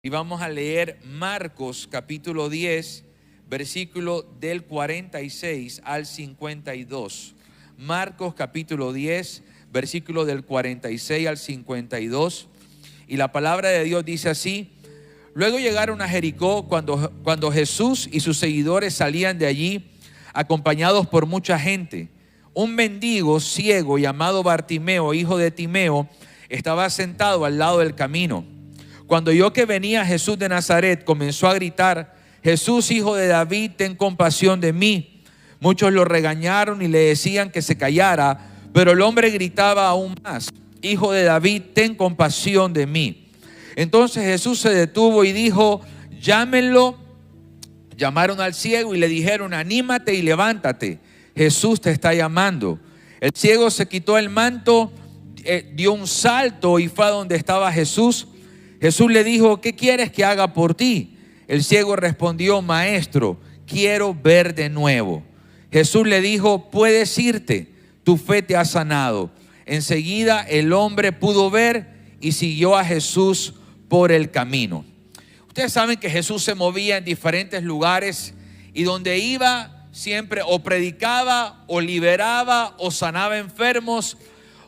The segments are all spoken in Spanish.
Y vamos a leer Marcos capítulo 10, versículo del 46 al 52. Marcos capítulo 10, versículo del 46 al 52. Y la palabra de Dios dice así: luego llegaron a Jericó cuando Jesús y sus seguidores salían de allí, acompañados por mucha gente. Un mendigo ciego llamado Bartimeo, hijo de Timeo, estaba sentado al lado del camino. Cuando oyó que venía Jesús de Nazaret, comenzó a gritar: Jesús, hijo de David, ten compasión de mí. Muchos lo regañaron y le decían que se callara, pero el hombre gritaba aún más: Hijo de David, ten compasión de mí. Entonces Jesús se detuvo y dijo: llámenlo. Llamaron al ciego y le dijeron: anímate y levántate, Jesús te está llamando. El ciego se quitó el manto, dio un salto y fue a donde estaba Jesús. Jesús le dijo: ¿qué quieres que haga por ti? El ciego respondió: Maestro, quiero ver de nuevo. Jesús le dijo: puedes irte, tu fe te ha sanado. Enseguida el hombre pudo ver y siguió a Jesús por el camino. Ustedes saben que Jesús se movía en diferentes lugares y donde iba siempre o predicaba o liberaba o sanaba enfermos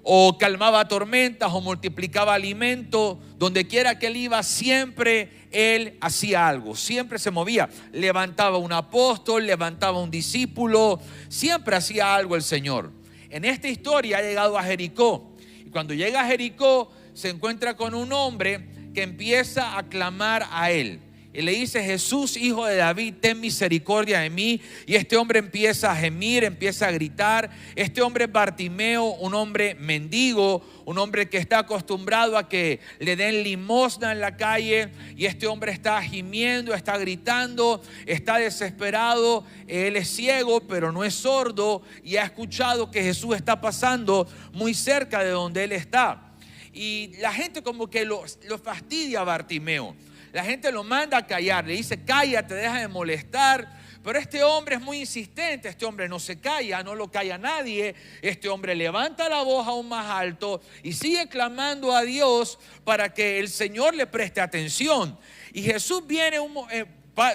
o calmaba tormentas o multiplicaba alimento. Donde quiera que él iba, siempre él hacía algo, siempre se movía. Levantaba un apóstol, levantaba un discípulo, siempre hacía algo el Señor. En esta historia ha llegado a Jericó, y cuando llega a Jericó se encuentra con un hombre que empieza a clamar a él. Y le dice: Jesús, hijo de David, ten misericordia de mí. Y este hombre empieza a gemir, empieza a gritar. Este hombre es Bartimeo, un hombre mendigo, un hombre que está acostumbrado a que le den limosna en la calle. Y este hombre está gimiendo, está gritando, está desesperado. Él es ciego, pero no es sordo, y ha escuchado que Jesús está pasando muy cerca de donde él está. Y la gente como que lo fastidia a Bartimeo. La gente lo manda a callar, le dice: cállate, deja de molestar. Pero este hombre es muy insistente, este hombre no se calla, no lo calla nadie. Este hombre levanta la voz aún más alto y sigue clamando a Dios para que el Señor le preste atención. Y Jesús viene,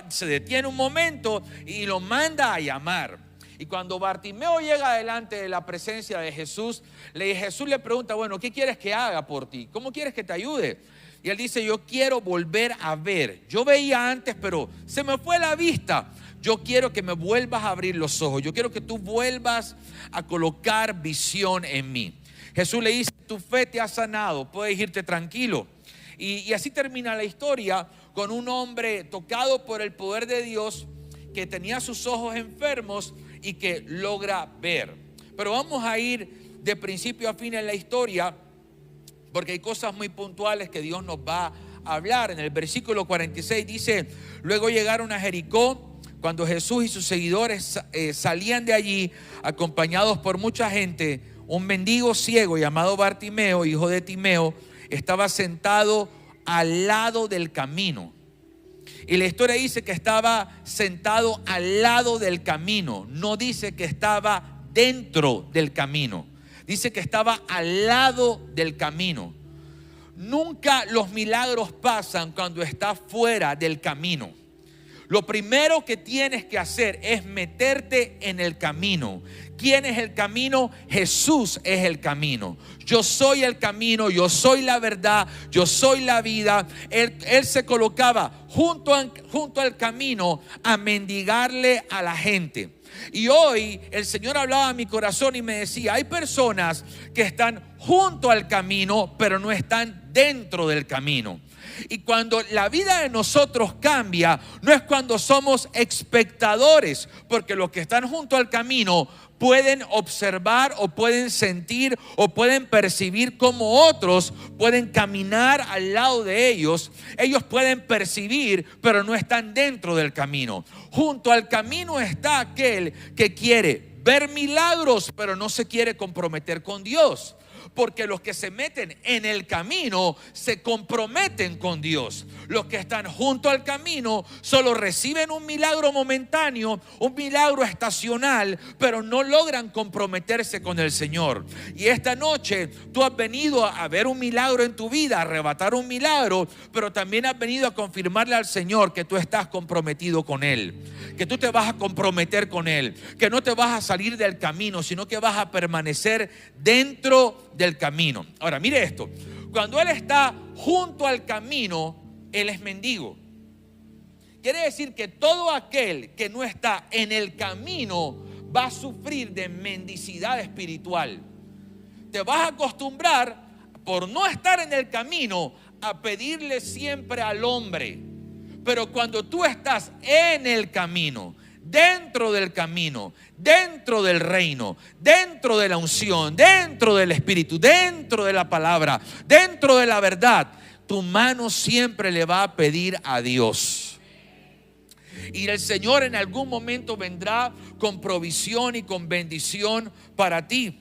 se detiene un momento y lo manda a llamar. Y cuando Bartimeo llega delante de la presencia de Jesús, Jesús le pregunta: bueno, ¿qué quieres que haga por ti? ¿Cómo quieres que te ayude? Y él dice: yo quiero volver a ver. Yo veía antes, pero se me fue la vista. Yo quiero que me vuelvas a abrir los ojos. Yo quiero que tú vuelvas a colocar visión en mí. Jesús le dice: tu fe te ha sanado, puedes irte tranquilo. Y así termina la historia con un hombre tocado por el poder de Dios, que tenía sus ojos enfermos y que logra ver. Pero vamos a ir de principio a fin en la historia, porque hay cosas muy puntuales que Dios nos va a hablar. En el versículo 46 dice: luego llegaron a Jericó cuando Jesús y sus seguidores salían de allí, acompañados por mucha gente. Un mendigo ciego llamado Bartimeo, hijo de Timeo, estaba sentado al lado del camino. Y la historia dice que estaba sentado al lado del camino. No dice que estaba dentro del camino. Dice que estaba al lado del camino. Nunca los milagros pasan cuando estás fuera del camino. Lo primero que tienes que hacer es meterte en el camino. ¿Quién es el camino? Jesús es el camino. Yo soy el camino, yo soy la verdad, yo soy la vida. Él se colocaba junto al camino a mendigarle a la gente. Y hoy el Señor hablaba a mi corazón y me decía: hay personas que están junto al camino, pero no están dentro del camino. Y cuando la vida de nosotros cambia, no es cuando somos espectadores, porque los que están junto al camino pueden observar o pueden sentir o pueden percibir como otros pueden caminar al lado de ellos. Ellos pueden percibir, pero no están dentro del camino. Junto al camino está aquel que quiere ver milagros, pero no se quiere comprometer con Dios. porque los que se meten en el camino se comprometen con Dios. Los que están junto al camino solo reciben un milagro momentáneo, un milagro estacional, pero no logran comprometerse con el Señor. Y esta noche tú has venido a ver un milagro en tu vida, a arrebatar un milagro, pero también has venido a confirmarle al Señor que tú estás comprometido con Él, que tú te vas a comprometer con Él, que no te vas a salir del camino, sino que vas a permanecer dentro del camino. Ahora, mire esto: cuando Él está junto al camino, Él es mendigo. Quiere decir que todo aquel que no está en el camino va a sufrir de mendicidad espiritual. Te vas a acostumbrar, por no estar en el camino, a pedirle siempre al hombre. Pero cuando tú estás en el camino, dentro del camino, dentro del reino, dentro de la unción, dentro del Espíritu, dentro de la palabra, dentro de la verdad, tu mano siempre le va a pedir a Dios. Y el Señor en algún momento vendrá con provisión y con bendición para ti.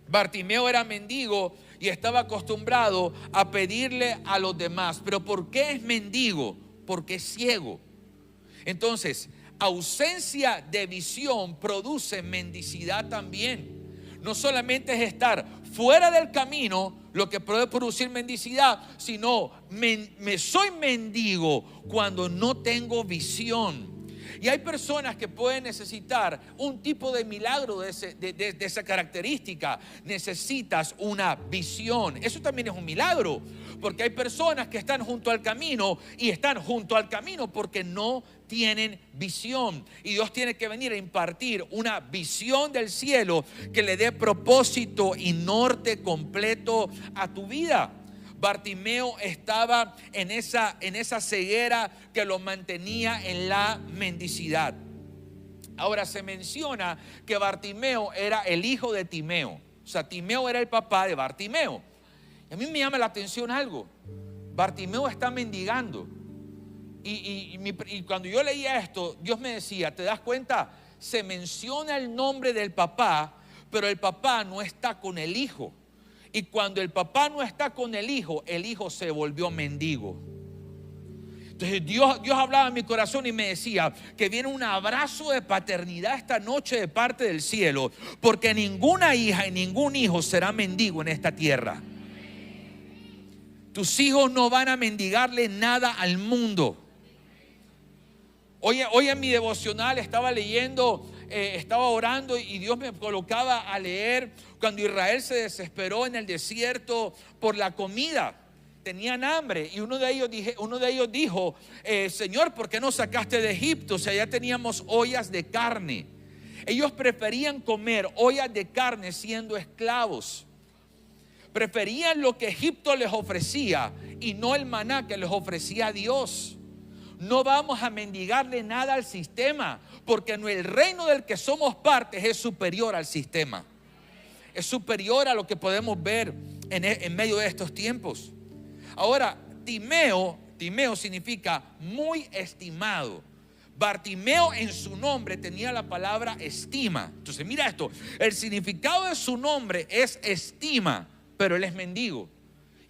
Bartimeo era mendigo y estaba acostumbrado a pedirle a los demás. ¿Pero por qué es mendigo? Porque es ciego. Entonces, ausencia de visión produce mendicidad también. No solamente es estar fuera del camino lo que puede producir mendicidad, sino me soy mendigo cuando no tengo visión. Y hay personas que pueden necesitar un tipo de milagro de esa característica. Necesitas una visión. Eso también es un milagro, porque hay personas que están junto al camino y están junto al camino porque no tienen visión. Y Dios tiene que venir a impartir una visión del cielo que le dé propósito y norte completo a tu vida. Bartimeo estaba en esa ceguera que lo mantenía en la mendicidad. Ahora se menciona que Bartimeo era el hijo de Timeo. O sea, Timeo era el papá de Bartimeo. Y a mí me llama la atención algo. Bartimeo está mendigando. Y cuando yo leía esto, Dios me decía, ¿te das cuenta? Se menciona el nombre del papá, pero el papá no está con el hijo. Y cuando el papá no está con el hijo se volvió mendigo. Entonces Dios hablaba en mi corazón y me decía que viene un abrazo de paternidad esta noche de parte del cielo, porque ninguna hija y ningún hijo será mendigo en esta tierra. Tus hijos no van a mendigarle nada al mundo. Hoy en mi devocional estaba leyendo, estaba orando y Dios me colocaba a leer cuando Israel se desesperó en el desierto por la comida. Tenían hambre y uno de ellos dijo, Señor, ¿por qué nos sacaste de Egipto? O sea, ya teníamos ollas de carne. Ellos preferían comer ollas de carne siendo esclavos. Preferían lo que Egipto les ofrecía y no el maná que les ofrecía Dios. No vamos a mendigarle nada al sistema, porque el reino del que somos partes es superior al sistema. Es superior a lo que podemos ver en medio de estos tiempos. Ahora, Timeo significa muy estimado. Bartimeo en su nombre tenía la palabra estima. Entonces mira esto, el significado de su nombre es estima, pero él es mendigo.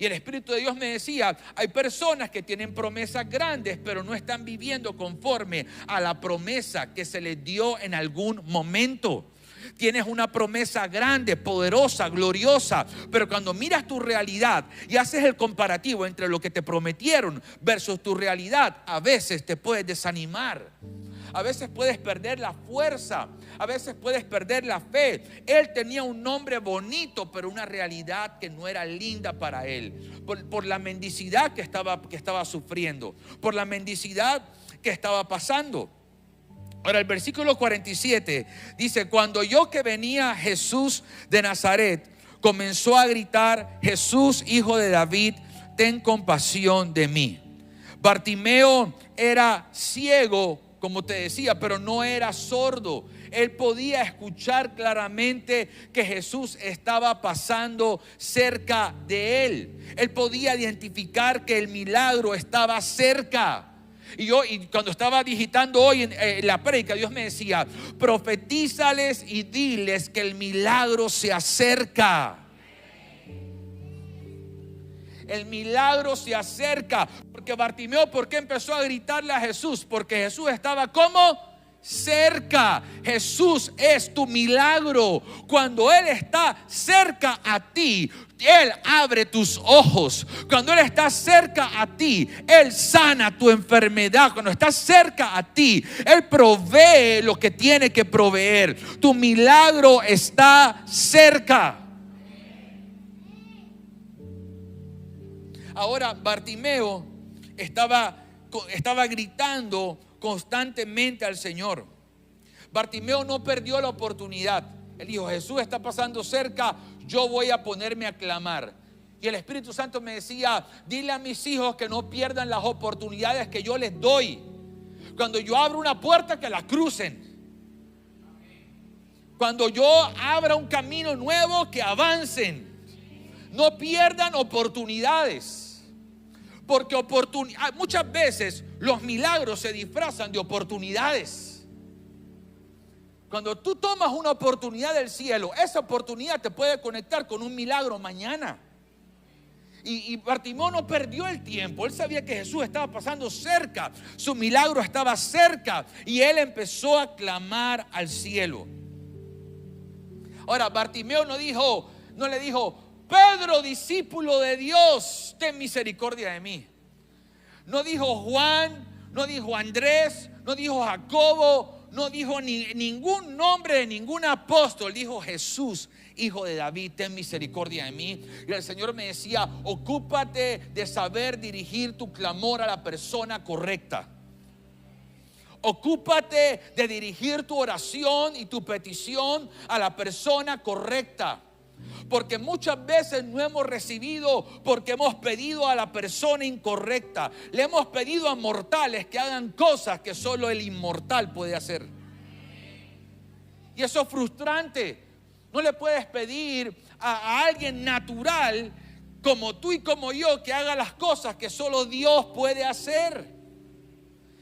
Y el Espíritu de Dios me decía, hay personas que tienen promesas grandes, pero no están viviendo conforme a la promesa que se les dio en algún momento. Tienes una promesa grande, poderosa, gloriosa, pero cuando miras tu realidad y haces el comparativo entre lo que te prometieron versus tu realidad, a veces te puedes desanimar. A veces puedes perder la fuerza, a veces puedes perder la fe. Él tenía un nombre bonito, pero una realidad que no era linda para él. Por la mendicidad que estaba sufriendo, por la mendicidad que estaba pasando. Ahora el versículo 47 dice, cuando oyó que venía Jesús de Nazaret, comenzó a gritar, Jesús, hijo de David, ten compasión de mí. Bartimeo era ciego, como te decía, pero no era sordo. Él podía escuchar claramente que Jesús estaba pasando cerca de él. Él podía identificar que el milagro estaba cerca. Y cuando estaba digitando hoy en la prédica, Dios me decía, profetízales y diles que el milagro se acerca. El milagro se acerca. Porque Bartimeo, ¿por qué empezó a gritarle a Jesús? Porque Jesús estaba como cerca. Jesús es tu milagro. Cuando Él está cerca a ti, Él abre tus ojos. Cuando Él está cerca a ti, Él sana tu enfermedad. Cuando está cerca a ti, Él provee lo que tiene que proveer. Tu milagro está cerca. Ahora Bartimeo estaba gritando constantemente al Señor. Bartimeo no perdió la oportunidad. Él dijo: Jesús está pasando cerca, yo voy a ponerme a clamar. Y el Espíritu Santo me decía: dile a mis hijos que no pierdan las oportunidades que yo les doy. Cuando yo abro una puerta, que la crucen. Cuando yo abra un camino nuevo, que avancen. No pierdan oportunidades. Porque muchas veces los milagros se disfrazan de oportunidades. Cuando tú tomas una oportunidad del cielo, esa oportunidad te puede conectar con un milagro mañana. Y Bartimeo no perdió el tiempo. Él sabía que Jesús estaba pasando cerca. Su milagro estaba cerca. Y él empezó a clamar al cielo. Ahora, Bartimeo no le dijo: Pedro, discípulo de Dios, ten misericordia de mí. No dijo Juan, no dijo Andrés, no dijo Jacobo, no dijo ningún nombre de ningún apóstol. Dijo: Jesús, hijo de David, ten misericordia de mí. Y el Señor me decía: ocúpate de saber dirigir tu clamor a la persona correcta. Ocúpate de dirigir tu oración y tu petición a la persona correcta. Porque muchas veces no hemos recibido porque hemos pedido a la persona incorrecta. Le hemos pedido a mortales que hagan cosas que solo el inmortal puede hacer. Y eso es frustrante. No le puedes pedir a alguien natural como tú y como yo que haga las cosas que solo Dios puede hacer.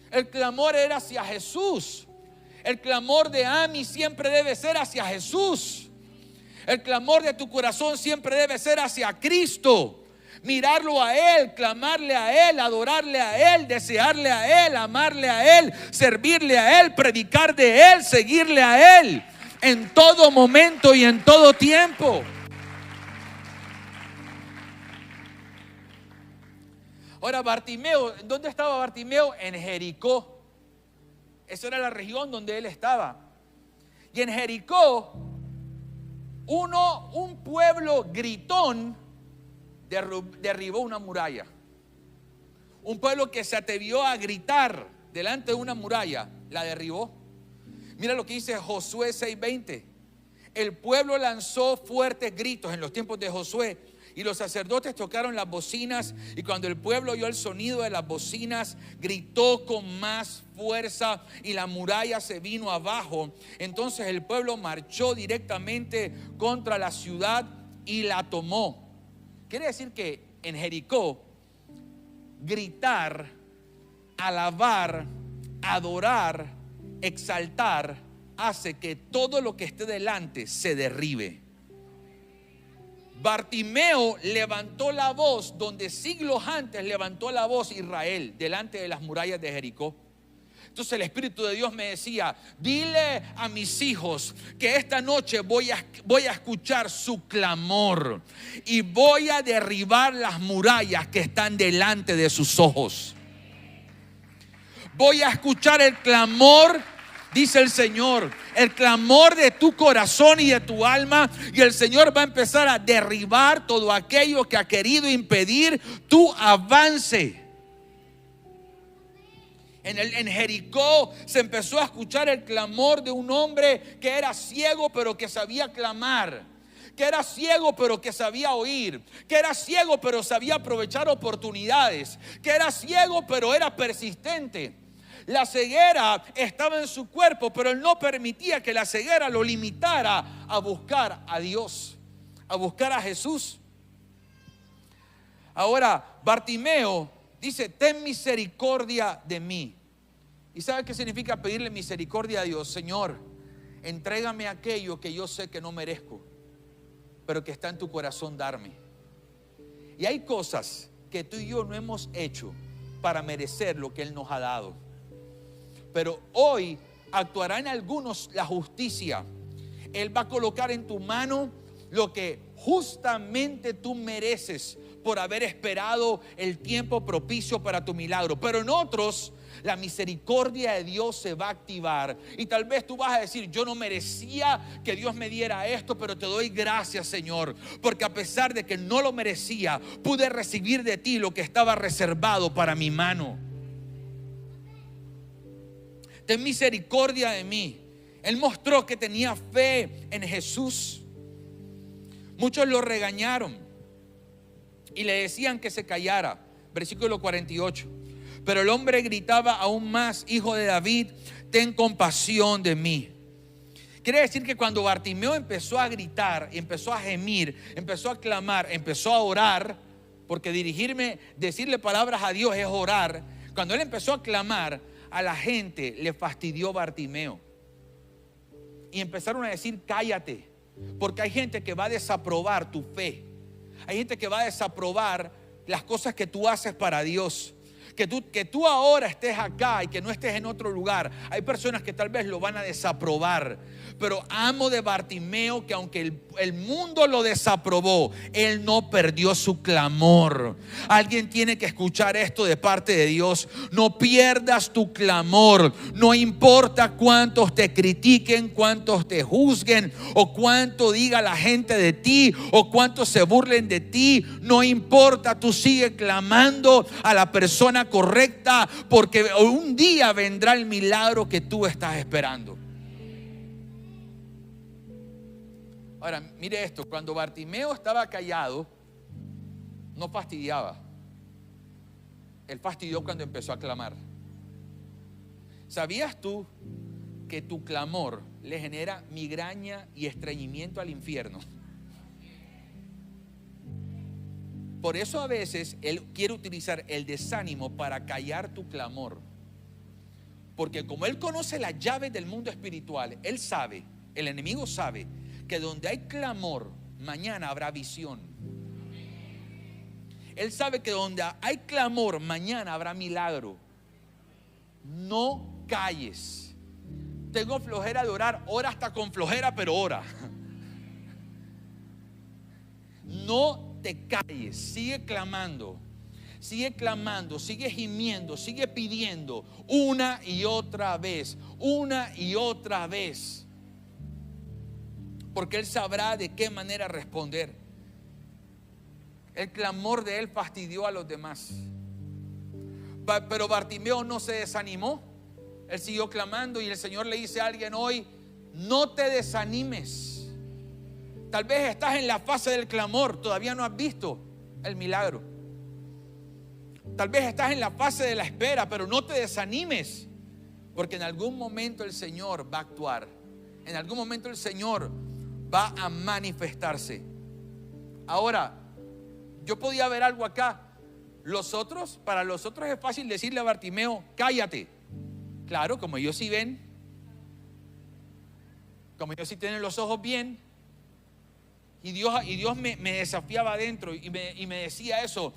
El clamor era hacia Jesús. El clamor de Ami siempre debe ser hacia Jesús. El clamor de tu corazón siempre debe ser hacia Cristo. Mirarlo a Él, clamarle a Él, adorarle a Él, desearle a Él, amarle a Él, servirle a Él, predicar de Él, seguirle a Él en todo momento y en todo tiempo. Ahora, Bartimeo, ¿dónde estaba Bartimeo? En Jericó. Esa era la región donde él estaba. Y en Jericó, un pueblo gritón derribó una muralla. Un pueblo que se atrevió a gritar delante de una muralla, la derribó. Mira lo que dice Josué 6:20. El pueblo lanzó fuertes gritos en los tiempos de Josué, y los sacerdotes tocaron las bocinas, y cuando el pueblo oyó el sonido de las bocinas, gritó con más fuerza y la muralla se vino abajo. Entonces el pueblo marchó directamente contra la ciudad y la tomó. Quiere decir que en Jericó, gritar, alabar, adorar, exaltar, hace que todo lo que esté delante se derribe. Bartimeo levantó la voz donde siglos antes levantó la voz Israel delante de las murallas de Jericó. Entonces el Espíritu de Dios me decía: dile a mis hijos que esta noche voy a escuchar su clamor y voy a derribar las murallas que están delante de sus ojos. Voy a escuchar el clamor, dice el Señor, el clamor de tu corazón y de tu alma, y el Señor va a empezar a derribar todo aquello que ha querido impedir tu avance. En Jericó se empezó a escuchar el clamor de un hombre que era ciego pero que sabía clamar, que era ciego pero que sabía oír, que era ciego pero sabía aprovechar oportunidades, que era ciego pero era persistente. La ceguera estaba en su cuerpo, pero él no permitía que la ceguera lo limitara a buscar a Dios, a buscar a Jesús. Ahora, Bartimeo dice: ten misericordia de mí. ¿Y sabe qué significa pedirle misericordia a Dios? Señor, entrégame aquello que yo sé que no merezco, pero que está en tu corazón darme. Y hay cosas que tú y yo no hemos hecho para merecer lo que Él nos ha dado. Pero hoy actuará en algunos la justicia. Él va a colocar en tu mano lo que justamente tú mereces por haber esperado el tiempo propicio para tu milagro. Pero en otros, la misericordia de Dios se va a activar. Y tal vez tú vas a decir: yo no merecía que Dios me diera esto, pero te doy gracias, Señor, porque a pesar de que no lo merecía, pude recibir de ti lo que estaba reservado para mi mano. Ten misericordia de mí. Él mostró que tenía fe en Jesús. Muchos lo regañaron y le decían que se callara. Versículo 48. Pero el hombre gritaba aún más: Hijo de David, ten compasión de mí. Quiere decir que cuando Bartimeo empezó a gritar, empezó a gemir, empezó a clamar, empezó a orar, porque decirle palabras a Dios es orar. Cuando él empezó a clamar, a la gente le fastidió Bartimeo y empezaron a decir: cállate, porque hay gente que va a desaprobar tu fe. Hay gente que va a desaprobar las cosas que tú haces para Dios. Que tú ahora estés acá y que no estés en otro lugar, hay personas que tal vez lo van a desaprobar. Pero amo de Bartimeo que aunque el mundo lo desaprobó, él no perdió su clamor. Alguien tiene que escuchar esto de parte de Dios: no pierdas tu clamor. No importa cuántos te critiquen, cuántos te juzguen, o cuánto diga la gente de ti, o cuántos se burlen de ti. No importa, tú sigue clamando a la persona correcta, porque un día vendrá el milagro que tú estás esperando. Ahora, mire esto: cuando Bartimeo estaba callado, no fastidiaba. Él fastidió cuando empezó a clamar. ¿Sabías tú que tu clamor le genera migraña y estreñimiento al infierno? Por eso a veces Él quiere utilizar el desánimo para callar tu clamor. Porque como Él conoce las llaves del mundo espiritual, Él sabe, el enemigo sabe, que donde hay clamor, mañana habrá visión. Él sabe que donde hay clamor, mañana habrá milagro. No calles. Tengo flojera de orar, ora hasta con flojera, pero ora. No te calles, sigue clamando, sigue gimiendo, sigue pidiendo una y otra vez, porque Él sabrá de qué manera responder. El clamor de él fastidió a los demás, pero Bartimeo no se desanimó. Él siguió clamando, y el Señor le dice a alguien hoy: no te desanimes. Tal vez estás en la fase del clamor, todavía no has visto el milagro. Tal vez estás en la fase de la espera, pero no te desanimes, porque en algún momento el Señor va a actuar. En algún momento el Señor va a manifestarse. Ahora, yo podía ver algo acá. Para los otros es fácil decirle a Bartimeo: cállate. Claro, como ellos sí ven, como ellos sí tienen los ojos bien. Y Dios me desafiaba adentro y me decía eso: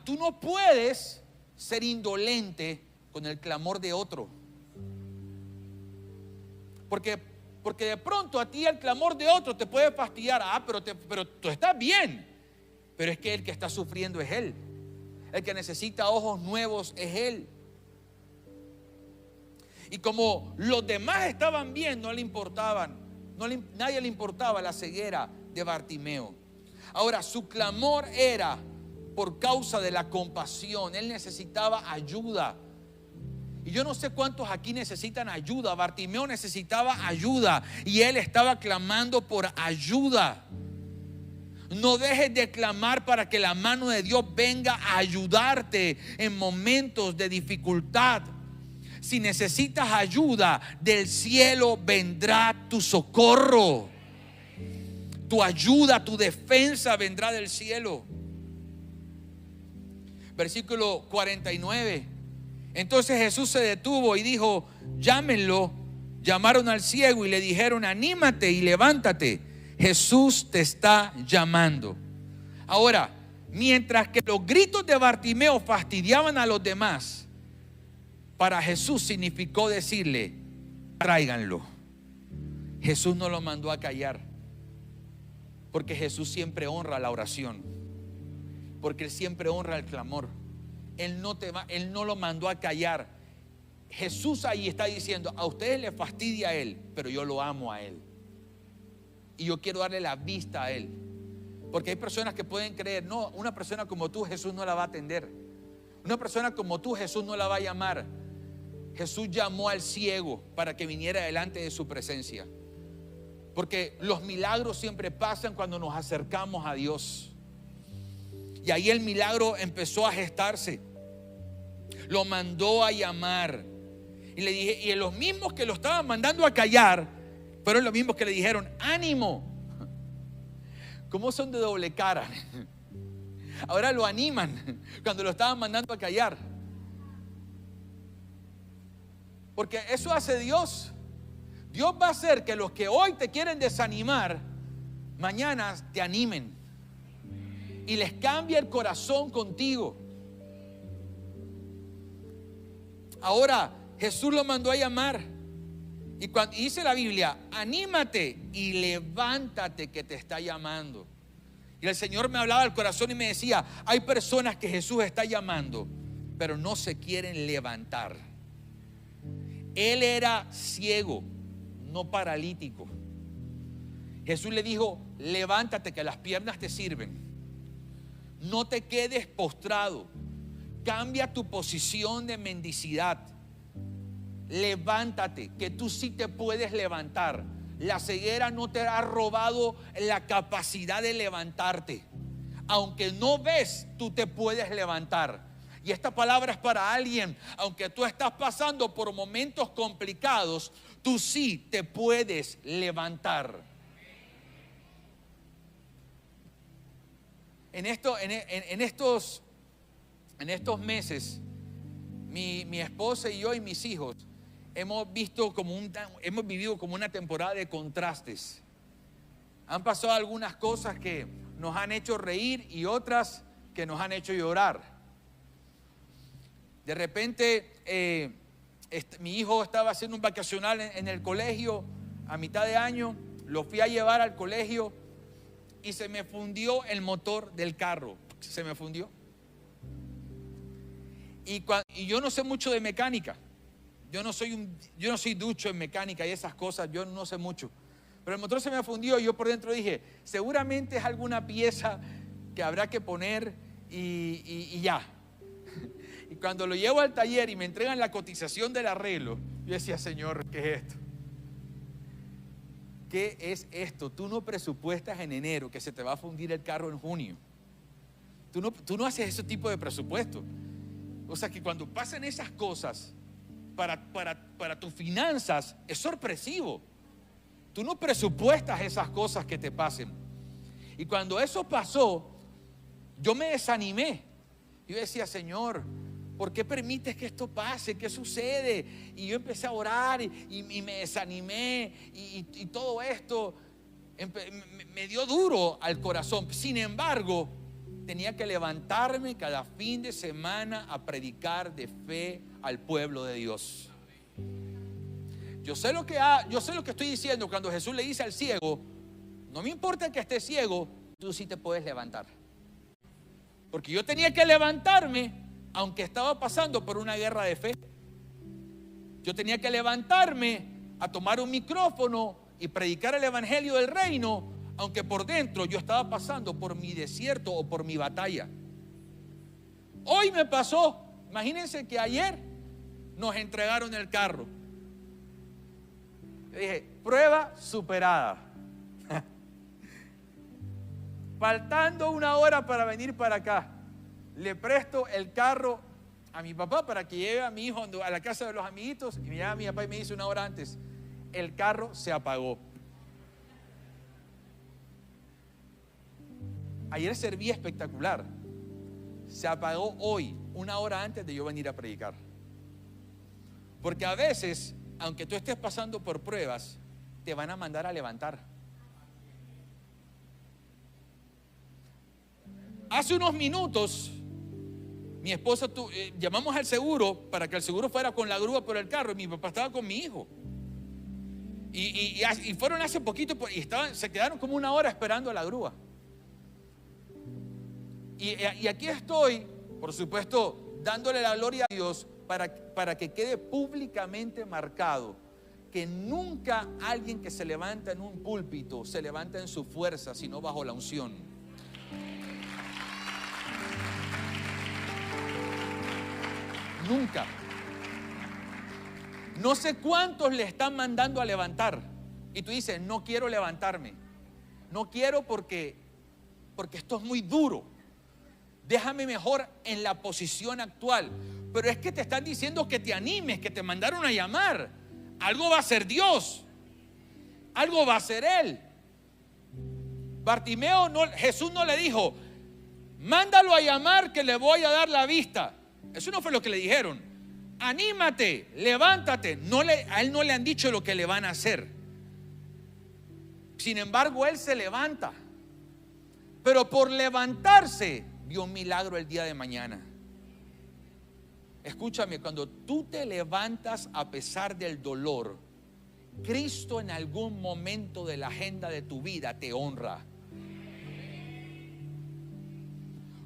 tú no puedes ser indolente con el clamor de otro, porque de pronto a ti el clamor de otro te puede fastidiar. Pero tú estás bien. Pero es que el que está sufriendo es él. El que necesita ojos nuevos es él. Y como los demás estaban bien, no le importaban. Nadie le importaba la ceguera de Bartimeo. Ahora, su clamor era por causa de la compasión. Él necesitaba ayuda. Y yo no sé cuántos aquí necesitan ayuda. Bartimeo necesitaba ayuda y él estaba clamando por ayuda. No dejes de clamar para que la mano de Dios venga a ayudarte en momentos de dificultad. Si necesitas ayuda, del cielo vendrá tu socorro. Tu ayuda, tu defensa vendrá del cielo. Versículo 49. Entonces Jesús se detuvo y dijo: llámenlo. Llamaron al ciego y le dijeron: anímate y levántate, Jesús te está llamando. Ahora, Mientras que los gritos de Bartimeo fastidiaban a los demás, para Jesús significó decirle: tráiganlo. Jesús no lo mandó a callar, porque Jesús siempre honra la oración, porque Él siempre honra el clamor. Él no lo mandó a callar. Jesús ahí está diciendo: a ustedes les fastidia a Él, pero yo lo amo a Él, y yo quiero darle la vista a Él. Porque hay personas que pueden creer: no, una persona como tú Jesús no la va a atender, una persona como tú Jesús no la va a llamar. Jesús llamó al ciego para que viniera delante de su presencia, porque los milagros siempre pasan cuando nos acercamos a Dios. Y ahí el milagro empezó a gestarse. Lo mandó a llamar. Y le dije, y los mismos que lo estaban mandando a callar fueron los mismos que le dijeron: ánimo. ¿Cómo son de doble cara? Ahora lo animan cuando lo estaban mandando a callar. Porque eso hace Dios. Dios va a hacer que los que hoy te quieren desanimar, mañana te animen y les cambia el corazón contigo. Ahora Jesús lo mandó a llamar, y cuando dice la Biblia: anímate y levántate, que te está llamando. Y el Señor me hablaba al corazón y me decía: hay personas que Jesús está llamando, pero no se quieren levantar. Él era ciego, no paralítico. Jesús le dijo: levántate, que las piernas te sirven. No te quedes postrado. Cambia tu posición de mendicidad. Levántate, que tú sí te puedes levantar. La ceguera no te ha robado la capacidad de levantarte. Aunque no ves, tú te puedes levantar. Y esta palabra es para alguien: aunque tú estás pasando por momentos complicados, tú sí te puedes levantar. En estos meses, mi esposa y yo y mis hijos hemos vivido como una temporada de contrastes. Han pasado algunas cosas que nos han hecho reír y otras que nos han hecho llorar. De repente mi hijo estaba haciendo un vacacional en el colegio a mitad de año. Lo fui a llevar al colegio y se me fundió el motor del carro. Se me fundió. Y yo no sé mucho de mecánica. Yo no soy ducho en mecánica y esas cosas. Yo no sé mucho. Pero el motor se me fundió y yo por dentro dije: seguramente es alguna pieza que habrá que poner y ya. Y cuando lo llevo al taller y me entregan la cotización del arreglo, yo decía: Señor, ¿qué es esto? ¿Qué es esto? Tú no presupuestas en enero que se te va a fundir el carro en junio. Tú no haces ese tipo de presupuesto. O sea que cuando pasan esas cosas para tus finanzas, es sorpresivo. Tú no presupuestas esas cosas que te pasen. Y cuando eso pasó, yo me desanimé. Yo decía: Señor, ¿por qué permites que esto pase? ¿Qué sucede? Y yo empecé a orar y me desanimé y todo esto me dio duro al corazón. Sin embargo, tenía que levantarme cada fin de semana a predicar de fe al pueblo de Dios. Yo sé lo que estoy diciendo cuando Jesús le dice al ciego: no me importa que estés ciego, tú sí te puedes levantar. Porque yo tenía que levantarme aunque estaba pasando por una guerra de fe. Yo tenía que levantarme a tomar un micrófono y predicar el evangelio del reino, aunque por dentro yo estaba pasando por mi desierto o por mi batalla. Hoy me pasó, imagínense que ayer nos entregaron el carro. Yo dije: prueba superada. Faltando una hora para venir para acá, le presto el carro a mi papá para que lleve a mi hijo a la casa de los amiguitos. Y me llama mi papá y me dice una hora antes: el carro se apagó. Ayer servía espectacular. Se apagó hoy, una hora antes de yo venir a predicar. Porque a veces, aunque tú estés pasando por pruebas, te van a mandar a levantar. hace unos minutos mi esposa llamamos al seguro para que el seguro fuera con la grúa por el carro, y mi papá estaba con mi hijo. Y fueron hace poquito y se quedaron como una hora esperando a la grúa. Y aquí estoy, por supuesto, dándole la gloria a Dios para que quede públicamente marcado que nunca alguien que se levanta en un púlpito se levanta en su fuerza, sino bajo la unción. Nunca. No sé cuántos le están mandando a levantar y tú dices, no quiero levantarme, no quiero porque esto es muy duro, déjame mejor en la posición actual. Pero es que te están diciendo que te animes, que te mandaron a llamar. Algo va a ser Dios, algo va a ser Él. Bartimeo, Jesús no le dijo, mándalo a llamar que le voy a dar la vista. Eso no fue lo que le dijeron. Anímate, levántate. A él no le han dicho lo que le van a hacer. Sin embargo, él se levanta. Pero por levantarse, vio un milagro el día de mañana. Escúchame, cuando tú te levantas a pesar del dolor, Cristo en algún momento de la agenda de tu vida te honra.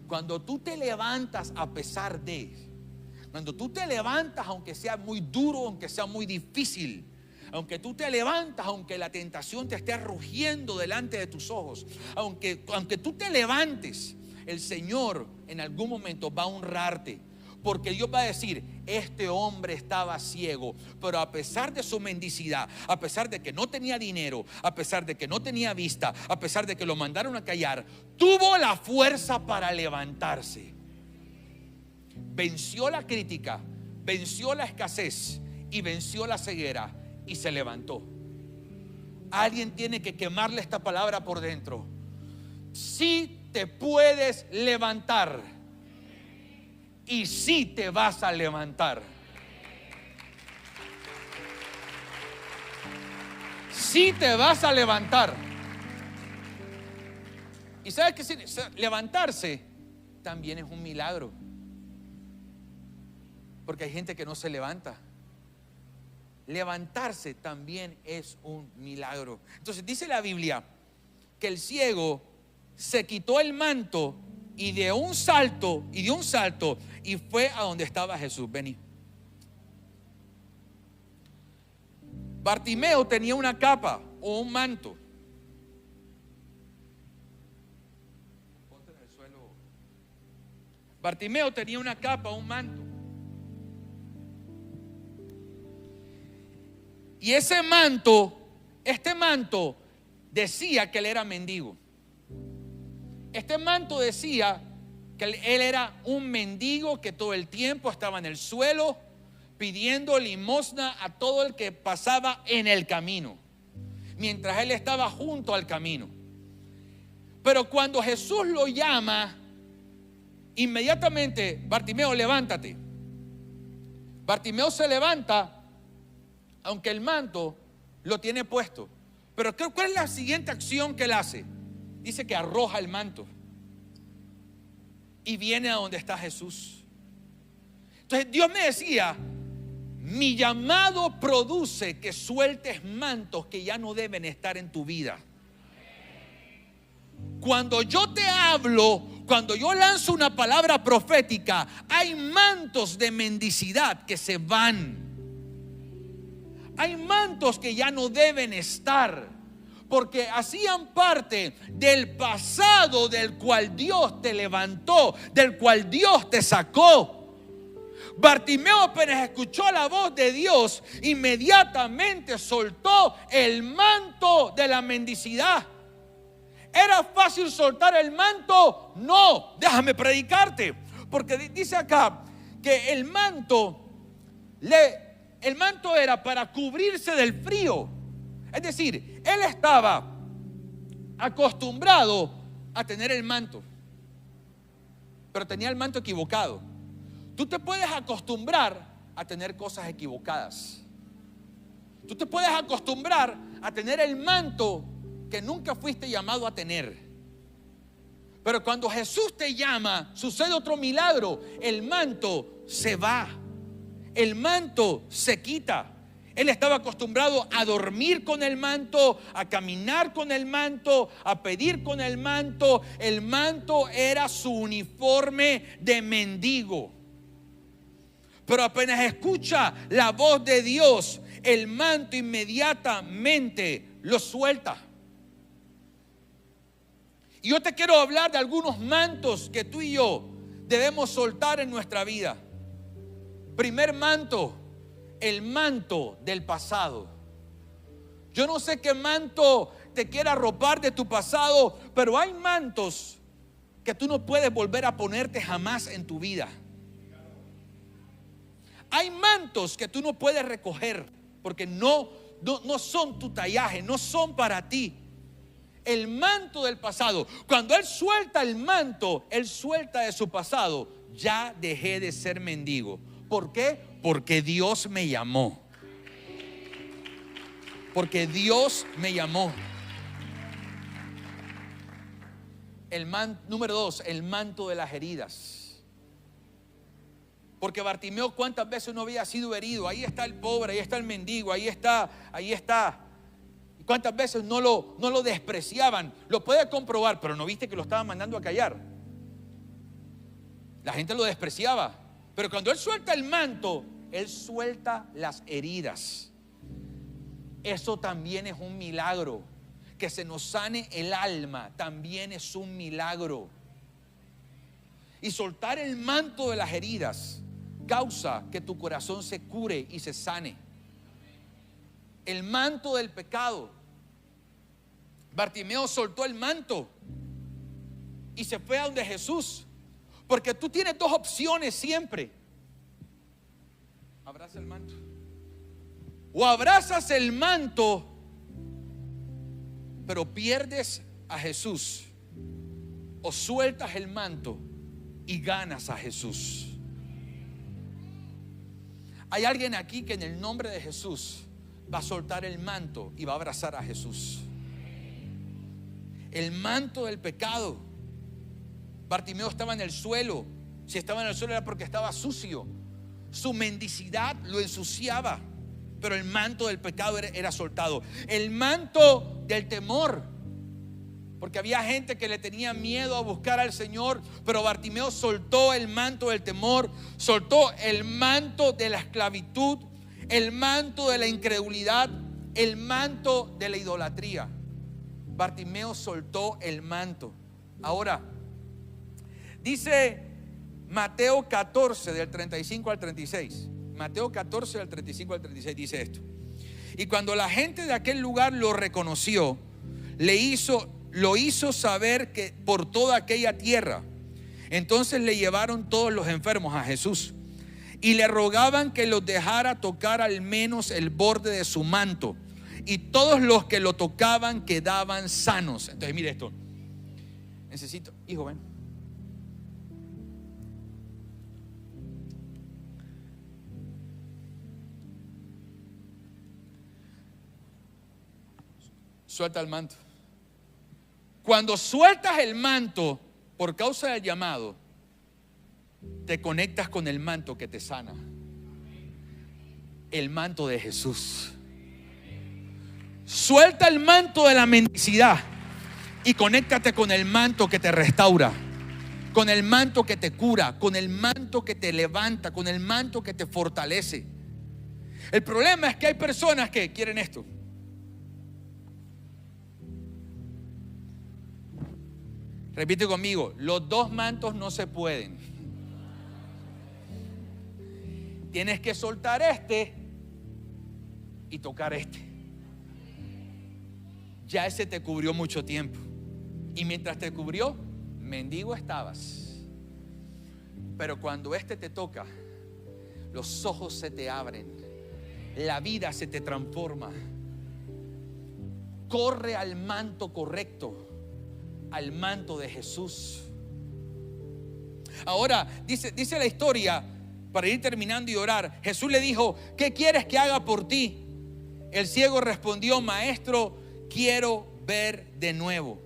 Cuando tú te levantas a pesar de, cuando tú te levantas aunque sea muy duro, aunque sea muy difícil, aunque tú te levantas aunque la tentación te esté rugiendo delante de tus ojos, aunque tú te levantes, el Señor en algún momento va a honrarte. Porque Dios va a decir, este hombre estaba ciego, pero a pesar de su mendicidad, a pesar de que no tenía dinero, a pesar de que no tenía vista, a pesar de que lo mandaron a callar, tuvo la fuerza para levantarse. Venció la crítica, venció la escasez y venció la ceguera y se levantó. Alguien tiene que quemarle esta palabra por dentro. Sí te puedes levantar. Y sí te vas a levantar. Sí te vas a levantar. ¿Y sabes qué significa? Levantarse también es un milagro. Porque hay gente que no se levanta. Levantarse también es un milagro. Entonces dice la Biblia que el ciego se quitó el manto y dio un salto y fue a donde estaba Jesús. Vení. Bartimeo tenía una capa o un manto. Ponte en el suelo. Bartimeo tenía una capa o un manto. Y ese manto, este manto decía que él era mendigo. Este manto decía que él era un mendigo que todo el tiempo estaba en el suelo pidiendo limosna a todo el que pasaba en el camino, mientras él estaba junto al camino. Pero cuando Jesús lo llama, inmediatamente, Bartimeo, levántate. Bartimeo se levanta, aunque el manto lo tiene puesto. Pero ¿cuál es la siguiente acción que él hace? Dice que arroja el manto y viene a donde está Jesús. Entonces Dios me decía, mi llamado produce que sueltes mantos que ya no deben estar en tu vida. Cuando yo te hablo, cuando yo lanzo una palabra profética, hay mantos de mendicidad que se van. Hay mantos que ya no deben estar, porque hacían parte del pasado del cual Dios te levantó, del cual Dios te sacó. Bartimeo apenas escuchó la voz de Dios, inmediatamente soltó el manto de la mendicidad. ¿Era fácil soltar el manto? No, déjame predicarte, porque dice acá que el manto era para cubrirse del frío. Es decir, él estaba acostumbrado a tener el manto, pero tenía el manto equivocado. Tú te puedes acostumbrar a tener cosas equivocadas. Tú te puedes acostumbrar a tener el manto que nunca fuiste llamado a tener. Pero cuando Jesús te llama, sucede otro milagro. El manto se va. El manto se quita. Él estaba acostumbrado a dormir con el manto, a caminar con el manto, a pedir con el manto. El manto era su uniforme de mendigo. Pero apenas escucha la voz de Dios, el manto inmediatamente lo suelta. Y yo te quiero hablar de algunos mantos que tú y yo debemos soltar en nuestra vida. Primer manto, el manto del pasado. Yo no sé qué manto te quiera arropar de tu pasado, pero hay mantos que tú no puedes volver a ponerte jamás en tu vida. Hay mantos que tú no puedes recoger porque no son tu tallaje, no son para ti. El manto del pasado, cuando él suelta el manto, él suelta de su pasado. Ya dejé de ser mendigo. ¿Por qué? Porque Dios me llamó. Porque Dios me llamó. Número 2, el manto de las heridas. Porque Bartimeo, ¿cuántas veces no había sido herido? Ahí está el pobre, ahí está el mendigo, ahí está. ¿Cuántas veces no lo despreciaban? Lo puede comprobar, pero no viste que lo estaban mandando a callar. La gente lo despreciaba. Pero cuando él suelta el manto, él suelta las heridas. Eso también es un milagro. Que se nos sane el alma también es un milagro. Y soltar el manto de las heridas causa que tu corazón se cure y se sane. El manto del pecado. Bartimeo soltó el manto y se fue a donde Jesús. Porque tú tienes dos opciones siempre. Abraza el manto. O abrazas el manto, pero pierdes a Jesús. O sueltas el manto y ganas a Jesús. Hay alguien aquí que en el nombre de Jesús va a soltar el manto y va a abrazar a Jesús. El manto del pecado. Bartimeo estaba en el suelo. Si estaba en el suelo era porque estaba sucio. Su mendicidad lo ensuciaba. Pero el manto del pecado era soltado. El manto del temor. Porque había gente que le tenía miedo a buscar al Señor. Pero Bartimeo soltó el manto del temor. Soltó el manto de la esclavitud. El manto de la incredulidad. El manto de la idolatría. Bartimeo soltó el manto. Ahora, dice Mateo 14 del 35 al 36. Mateo 14 del 35 al 36 dice esto. Y cuando la gente de aquel lugar lo reconoció, lo hizo saber que por toda aquella tierra. Entonces le llevaron todos los enfermos a Jesús y le rogaban que los dejara tocar al menos el borde de su manto. Y todos los que lo tocaban quedaban sanos. Entonces mire esto. Necesito, hijo, ven. Suelta el manto. Cuando sueltas el manto por causa del llamado, te conectas con el manto que te sana. El manto de Jesús. Suelta el manto de la mendicidad y conéctate con el manto que te restaura, con el manto que te cura, con el manto que te levanta, con el manto que te fortalece. El problema es que hay personas que quieren esto. Repite conmigo, los dos mantos no se pueden. Tienes que soltar este y tocar este. Ya ese te cubrió mucho tiempo. Y mientras te cubrió, mendigo estabas. Pero cuando este te toca, los ojos se te abren, la vida se te transforma. Corre al manto correcto, al manto de Jesús. Ahora dice la historia, para ir terminando y orar, Jesús le dijo: ¿qué quieres que haga por ti? El ciego respondió: Maestro, quiero ver de nuevo.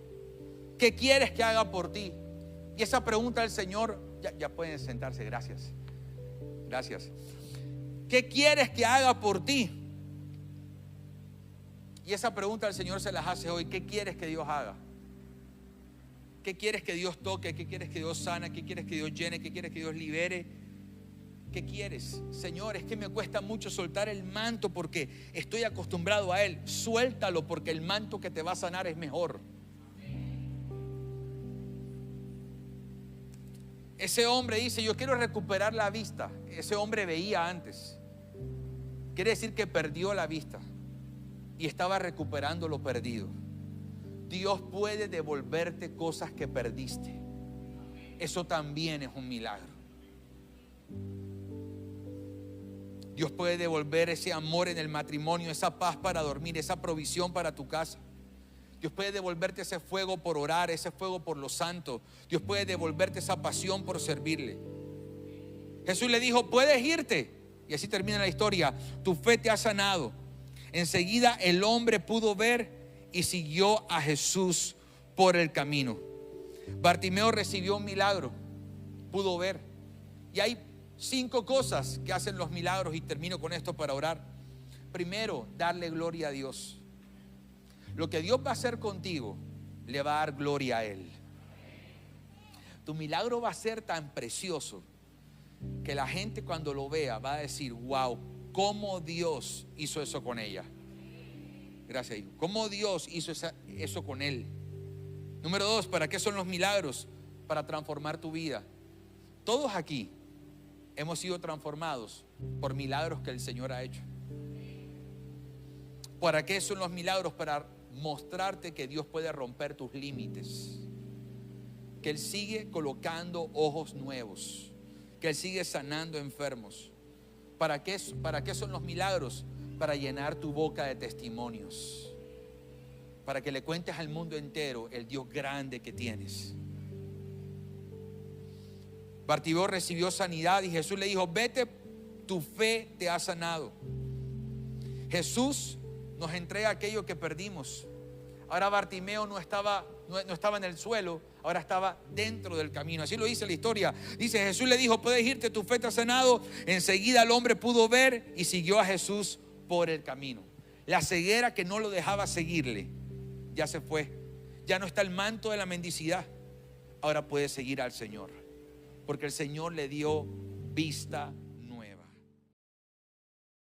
¿Qué quieres que haga por ti? Y esa pregunta del Señor, ya pueden sentarse, gracias. Gracias. ¿Qué quieres que haga por ti? Y esa pregunta el Señor se las hace hoy. ¿Qué quieres que Dios haga? ¿Qué quieres que Dios toque? ¿Qué quieres que Dios sana? ¿Qué quieres que Dios llene? ¿Qué quieres que Dios libere? ¿Qué quieres? Señor, es que me cuesta mucho soltar el manto porque estoy acostumbrado a él. Suéltalo, porque el manto que te va a sanar es mejor. Ese hombre dice: yo quiero recuperar la vista. Ese hombre veía antes. Quiere decir que perdió la vista y estaba recuperando lo perdido. Dios puede devolverte cosas que perdiste. Eso también es un milagro. Dios puede devolver ese amor en el matrimonio, esa paz para dormir, esa provisión para tu casa. Dios puede devolverte ese fuego por orar, ese fuego por lo santo. Dios puede devolverte esa pasión por servirle. Jesús le dijo: puedes irte. Y así termina la historia. Tu fe te ha sanado. Enseguida el hombre pudo ver y siguió a Jesús por el camino. Bartimeo recibió un milagro, pudo ver. Y hay 5 cosas que hacen los milagros, y termino con esto para orar. Primero, darle gloria a Dios. Lo que Dios va a hacer contigo, le va a dar gloria a Él. Tu milagro va a ser tan precioso que la gente, cuando lo vea, va a decir: wow, cómo Dios hizo eso con ella. Gracias, hijo. Cómo Dios hizo eso con él. Número 2, ¿para qué son los milagros? Para transformar tu vida. Todos aquí hemos sido transformados por milagros que el Señor ha hecho. ¿Para qué son los milagros? Para mostrarte que Dios puede romper tus límites, que Él sigue colocando ojos nuevos, que Él sigue sanando enfermos. ¿Para qué son los milagros? Para llenar tu boca de testimonios, para que le cuentes al mundo entero el Dios grande que tienes. Bartimeo recibió sanidad y Jesús le dijo: vete, tu fe te ha sanado. Jesús nos entrega aquello que perdimos. Ahora Bartimeo no estaba en el suelo, ahora estaba dentro del camino. Así lo dice la historia. Dice: Jesús le dijo: puedes irte, tu fe te ha sanado. Enseguida el hombre pudo ver y siguió a Jesús por el camino. La ceguera que no lo dejaba seguirle ya se fue. Ya no está el manto de la mendicidad. Ahora puede seguir al Señor, porque el Señor le dio vista